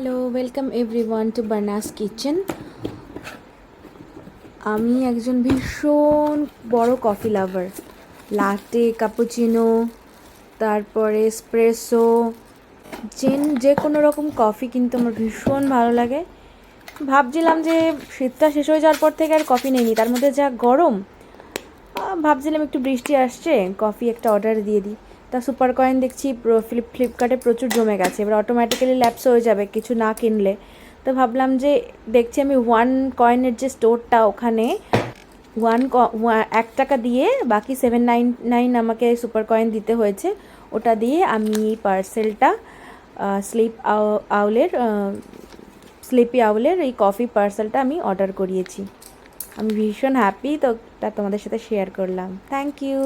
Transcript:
Hello, welcome everyone to Barna's kitchen. আমি একজন ভীষণ বড় কফি লাভার। লাটে, কাপুচিনো, তারপরে এসপ্রেসো, যে কোনো রকম কফি কিন্তু আমার ভীষণ ভালো লাগে। ভাবছিলাম যে শীতটা শেষ হয়ে যাওয়ার পর থেকে আর কফি নেইনি, তার মধ্যে যা গরম, ভাবছিলাম একটু বৃষ্টি আসছে, কফি একটা অর্ডার দিয়ে দিই। তা সুপার কয়েন দেখছি ফ্লিপকার্টে প্রচুর জমে গেছে, এবার অটোমেটিক্যালি ল্যাপস হয়ে যাবে কিছু না কিনলে। তো ভাবলাম যে দেখছি আমি 1 কয়েনের যে স্টোরটা, ওখানে 1 টাকা দিয়ে বাকি 799 আমাকে সুপার কয়েন দিতে হয়েছে। ওটা দিয়ে আমি এই পার্সেলটা আউলের স্লিপি আউলের এই কফি পার্সেলটা আমি অর্ডার করিয়েছি। আমি ভীষণ হ্যাপি, তো তা তোমাদের সাথে শেয়ার করলাম। Thank you.